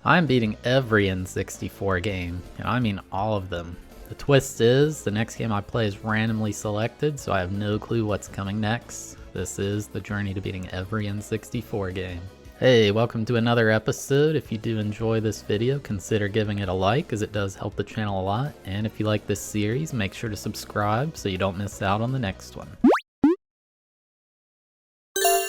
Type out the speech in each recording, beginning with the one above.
I'm beating every N64 game, and I mean all of them. The twist is, the next game I play is randomly selected, so I have no clue what's coming next. This is the journey to beating every N64 game. Hey, welcome to another episode. If you do enjoy this video, consider giving it a like, as it does help the channel a lot. And if you like this series, make sure to subscribe so you don't miss out on the next one.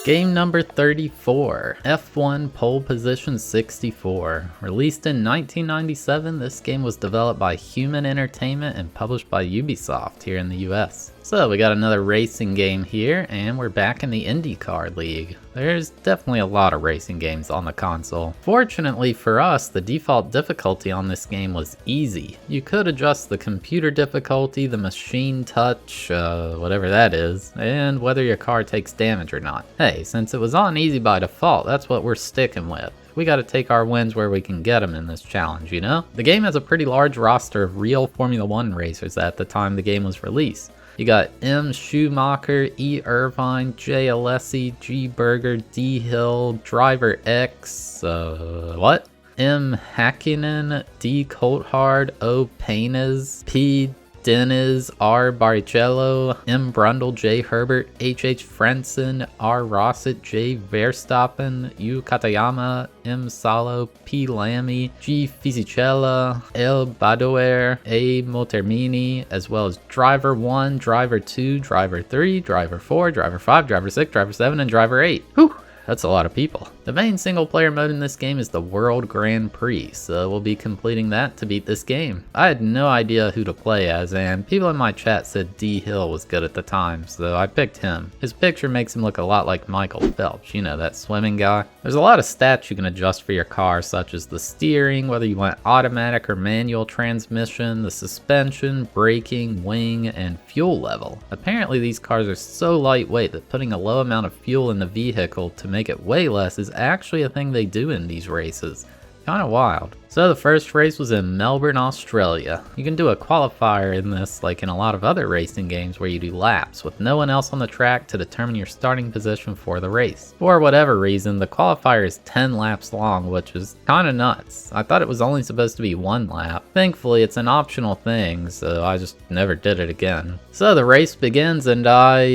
Game number 34, F1 Pole Position 64. Released in 1997, this game was developed by Human Entertainment and published by Ubisoft here in the US. So we got another racing game here, and we're back in the Indy Car League. There's definitely a lot of racing games on the console. Fortunately for us, the default difficulty on this game was easy. You could adjust the computer difficulty, the machine touch, whatever that is, and whether your car takes damage or not. Hey, since it was on easy by default, that's what we're sticking with. We gotta take our wins where we can get them in this challenge, you know? The game has a pretty large roster of real Formula 1 racers at the time the game was released. You got M. Schumacher, E. Irvine, J. Alessi, G. Berger, D. Hill, Driver X, M. Hakkinen, D. Coulthard, O. Paines, P. Deniz, R. Barrichello, M. Brundle, J. Herbert, H. Frentzen, R. Rossett, J. Verstappen, U. Katayama, M. Salo, P. Lamy, G. Fisichella, L. Badoer, A. Motermini, as well as Driver 1, Driver 2, Driver 3, Driver 4, Driver 5, Driver 6, Driver 7, and Driver 8. Whew! That's a lot of people. The main single player mode in this game is the World Grand Prix, so we'll be completing that to beat this game. I had no idea who to play as, and people in my chat said D. Hill was good at the time, so I picked him. His picture makes him look a lot like Michael Phelps, you know, that swimming guy. There's a lot of stats you can adjust for your car, such as the steering, whether you want automatic or manual transmission, the suspension, braking, wing, and fuel level. Apparently these cars are so lightweight that putting a low amount of fuel in the vehicle to make it weigh less is actually a thing they do in these races. Kinda wild. So the first race was in Melbourne, Australia. You can do a qualifier in this like in a lot of other racing games where you do laps with no one else on the track to determine your starting position for the race. For whatever reason, the qualifier is 10 laps long, which is kinda nuts. I thought it was only supposed to be 1 lap. Thankfully, it's an optional thing, so I just never did it again. So the race begins and I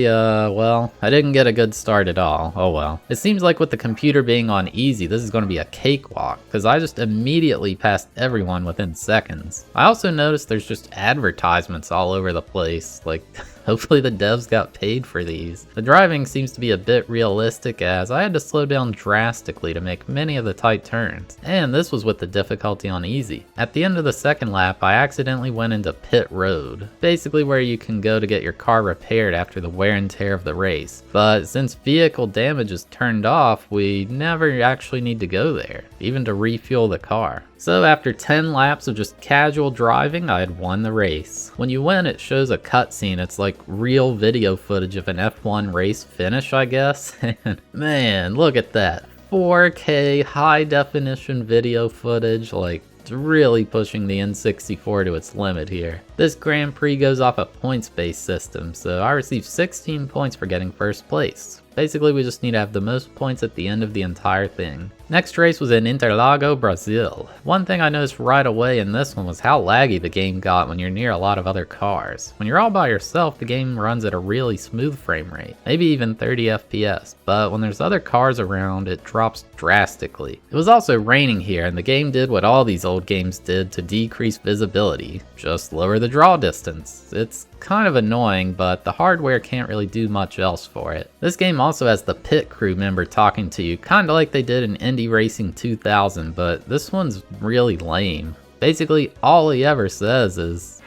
didn't get a good start at all. Oh well. It seems like with the computer being on easy, this is going to be a cakewalk, because I just immediately passed everyone within seconds. I also noticed there's just advertisements all over the place, like hopefully the devs got paid for these. The driving seems to be a bit realistic, as I had to slow down drastically to make many of the tight turns, and this was with the difficulty on easy. At the end of the second lap, I accidentally went into pit road, basically where you can go to get your car repaired after the wear and tear of the race. But since vehicle damage is turned off, we never actually need to go there, even to refuel the car. So after 10 laps of just casual driving, I had won the race. When you win, it shows a cutscene. It's like real video footage of an F1 race finish, I guess. And man, look at that. 4K high definition video footage, like it's really pushing the N64 to its limit here. This Grand Prix goes off a points-based system, so I received 16 points for getting first place. Basically, we just need to have the most points at the end of the entire thing. Next race was in Interlago Brazil. One thing I noticed right away in this one was how laggy the game got when you're near a lot of other cars. When you're all by yourself, the game runs at a really smooth frame rate, maybe even 30 FPS, but when there's other cars around, it drops drastically. It was also raining here, and the game did what all these old games did to decrease visibility: just lower the draw distance. It's kind of annoying, but the hardware can't really do much else for it. This game also has the pit crew member talking to you, kinda like they did in Indy Racing 2000, but this one's really lame. Basically, all he ever says is,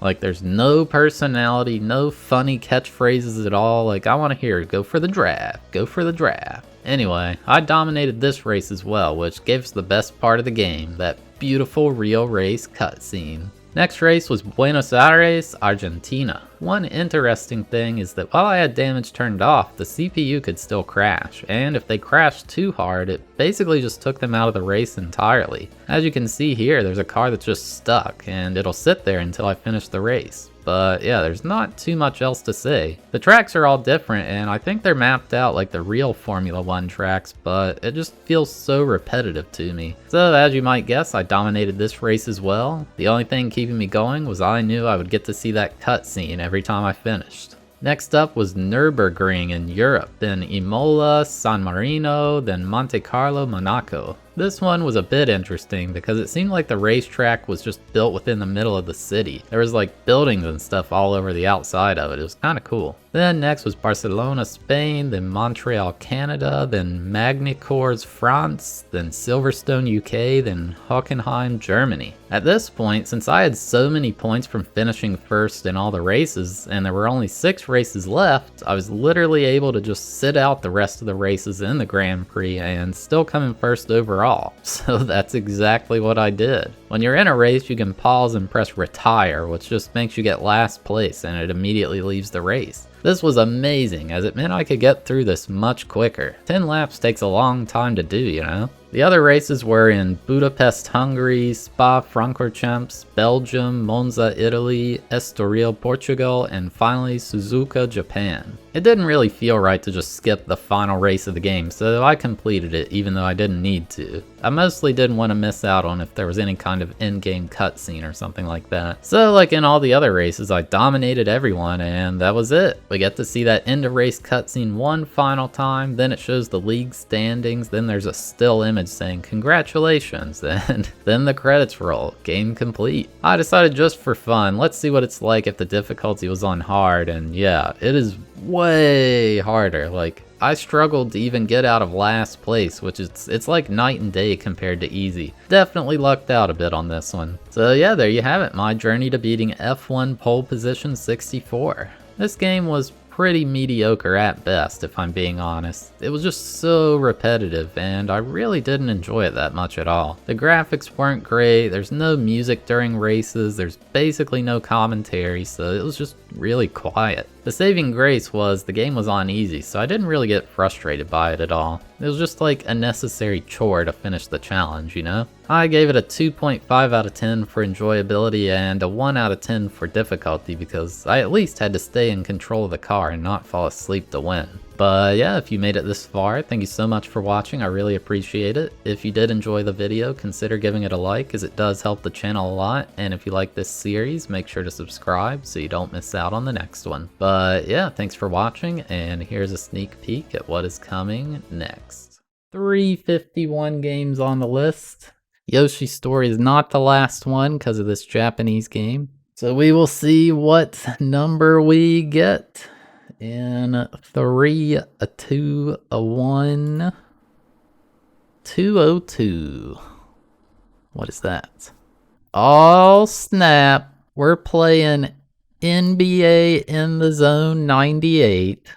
like, there's no personality, no funny catchphrases at all. Like, I want to hear, go for the draft, go for the draft. Anyway, I dominated this race as well, which gave us the best part of the game, that beautiful real race cutscene. Next race was Buenos Aires, Argentina. One interesting thing is that while I had damage turned off, the CPU could still crash, and if they crashed too hard, it basically just took them out of the race entirely. As you can see here, there's a car that's just stuck, and it'll sit there until I finish the race. but yeah, there's not too much else to say. The tracks are all different, and I think they're mapped out like the real Formula 1 tracks, but it just feels so repetitive to me. So as you might guess, I dominated this race as well. The only thing keeping me going was I knew I would get to see that cutscene every time I finished. Next up was Nurburgring in Europe, then Imola, San Marino, then Monte Carlo, Monaco. This one was a bit interesting because it seemed like the racetrack was just built within the middle of the city. There was like buildings and stuff all over the outside of it. It was kind of cool. Then next was Barcelona, Spain, then Montreal, Canada, then Magny-Cours, France, then Silverstone, UK, then Hockenheim, Germany. At this point, since I had so many points from finishing first in all the races, and there were only 6 races left, I was literally able to just sit out the rest of the races in the Grand Prix and still come in first overall. So that's exactly what I did. When you're in a race, you can pause and press retire, which just makes you get last place and it immediately leaves the race. This was amazing, as it meant I could get through this much quicker. 10 laps takes a long time to do, you know? The other races were in Budapest, Hungary, Spa-Francorchamps, Belgium, Monza, Italy, Estoril, Portugal, and finally Suzuka, Japan. It didn't really feel right to just skip the final race of the game, so I completed it even though I didn't need to. I mostly didn't want to miss out on if there was any kind of in-game cutscene or something like that. So like in all the other races, I dominated everyone and that was it. We get to see that end of race cutscene one final time, then it shows the league standings, then there's a still image saying congratulations, and then the credits roll. Game complete. I decided just for fun, let's see what it's like if the difficulty was on hard, and yeah, it is way harder. Like, I struggled to even get out of last place, which is, it's like night and day compared to easy. Definitely lucked out a bit on this one. So yeah, there you have it, my journey to beating F1 Pole Position 64. This game was pretty mediocre at best, if I'm being honest. It was just so repetitive, and I really didn't enjoy it that much at all. The graphics weren't great, there's no music during races, there's basically no commentary, so it was just really quiet. The saving grace was the game was on easy, so I didn't really get frustrated by it at all. It was just like a necessary chore to finish the challenge, you know? I gave it a 2.5 out of 10 for enjoyability and a 1 out of 10 for difficulty because I at least had to stay in control of the car and not fall asleep to win. But yeah, if you made it this far, thank you so much for watching, I really appreciate it. If you did enjoy the video, consider giving it a like as it does help the channel a lot, and if you like this series, make sure to subscribe so you don't miss out on the next one. But yeah, thanks for watching, and here's a sneak peek at what is coming next. 351 games on the list. Yoshi's Story is not the last one because of this Japanese game. So we will see what number we get. In 3, a 2, a 1, 202. What is that? Oh snap. We're playing NBA in the Zone 98.